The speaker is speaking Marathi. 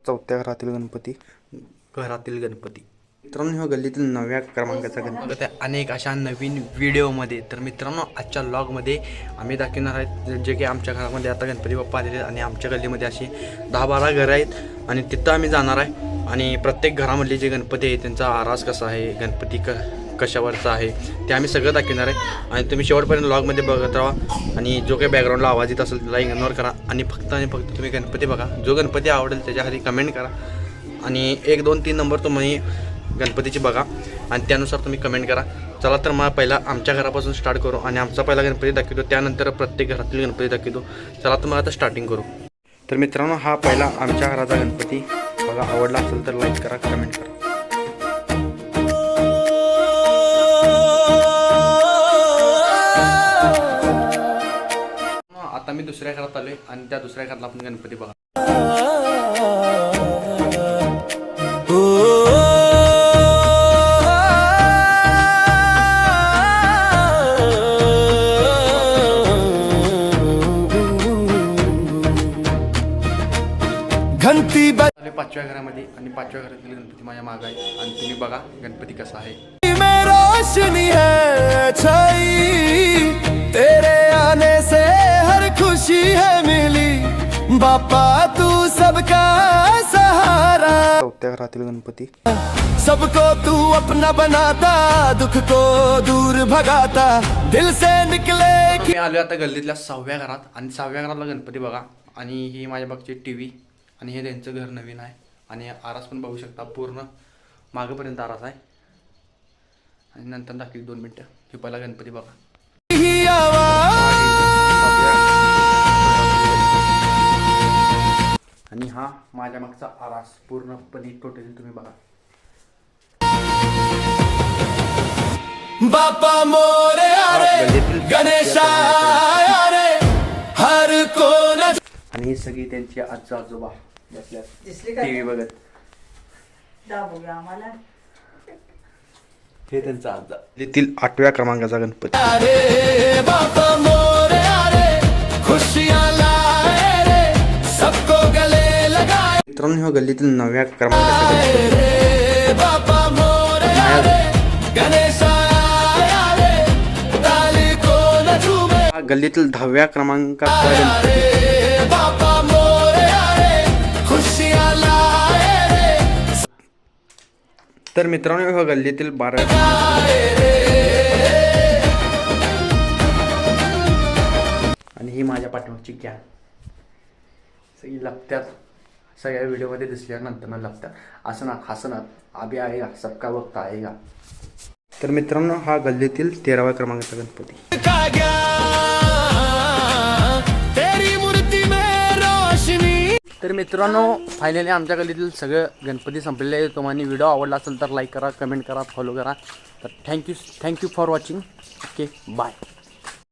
चौथ्या घरातील गणपती मित्रांनो, ह्या गल्लीतील 9व्या क्रमांकाचा गणपती अनेक अशा नवीन व्हिडिओमध्ये. तर मित्रांनो, आजच्या व्लॉगमध्ये आम्ही दाखवणार आहेत जे की आमच्या घरामध्ये आता गणपती बाप्पा आलेले आणि आमच्या गल्लीमध्ये अशी 10-12 घरं आहेत आणि तिथं आम्ही जाणार आहे आणि प्रत्येक घरामधले जे गणपती आहे त्यांचा आरास कसा आहे, गणपती कशावरचा आहे ते आम्ही सगळं दाखवणार आहे आणि तुम्ही शेवटपर्यंत व्लॉगमध्ये बघत राहा. आणि जो काही बॅकग्राऊंडला आवाज येत असेल त्याला इग्नोर करा आणि फक्त तुम्ही गणपती बघा. जो गणपती आवडेल त्याच्या खाली कमेंट करा आणि 1, 2, 3 नंबर तुम्ही गणपतीची बघा आणि त्यानुसार तुम्ही कमेंट करा. चला तर मग पहिला आमच्या घरापासून स्टार्ट करू आणि आमचा पहिला गणपती दाखवतो, त्यानंतर प्रत्येक घरातील गणपती दाखवतो. चला तर मग आता स्टार्टिंग करू. तर मित्रांनो, हा पहिला आमच्या घराचा गणपती बघा. आवडला असेल तर लाईक करा, कमेंट करा. आता मी दुसऱ्या घरात आलोय आणि त्या दुसऱ्या घरातला आपण गणपती बघा. घंटी 5व्या घरामध्ये आणि 5व्या घरातील गणपती माझ्या माग आहे आणि तुम्ही बघा गणपती कसा आहे. में रोशनी है छाई, तेरे आने से हर खुशी है मिली, बापा तू सबका सहारा. चौथ्या घरातील गणपती सबको तू अपना बनाता, दुख को दूर भगाता, दिल से निकले. मी आलो आता गल्लीतल्या 6व्या घरात आणि 6व्या घरातला गणपती बघा. आणि ही माझ्या बागची TV आणि हे त्यांचं घर नवीन आहे आणि आरास पण बघू शकता, पूर्ण मागेपर्यंत आरास आहे. आणि नंतर दाखवी 2 मिनटं. हे पहिला गणपती बघा. आणि हा माझ्या मागचा आरास पूर्णपणे टोटली तुम्ही बघा. बापा मोरे आरे गणेशा रे हर कोण. आणि ही सगळी त्यांची आजोबा बसल्या TV बघत. हे त्यांचा आजा. येथील 8व्या क्रमांकाचा गणपती. अरे बापा मोरे आरे खुशियां लाए रे सबको गले लगाए. मित्रांनो, ह्या गल्लीतील 9व्या क्रमांकाचा गणपती. रे बापा मोरे आरे गणेशा रे ताली को न झूमे. हा गल्लीतील 10व्या क्रमांकाचा गणपती. रे बापा मोरे आरे खुशियां लाए रे. तर मित्रांनो, ह्या गल्लीतील 12व्या. आणि ही माझ्या पाठीमागची गॅन सगळी लपत्यात, सगळ्या व्हिडिओमध्ये दिसल्यानंतर लपत्यात. असं ना हसणार अभि आहे का, सबका वक्त आहे का. तर मित्रांनो, हा गल्लीतील 13व्या क्रमांकाचा गणपती. तर मित्रांनो, फायनली आमच्या गल्लीतील सगळं गणपती संपलेले आहे. तुम्हाला व्हिडिओ आवडला असेल तर लाईक करा, कमेंट करा, फॉलो करा. तर thank you for watching. Okay, bye.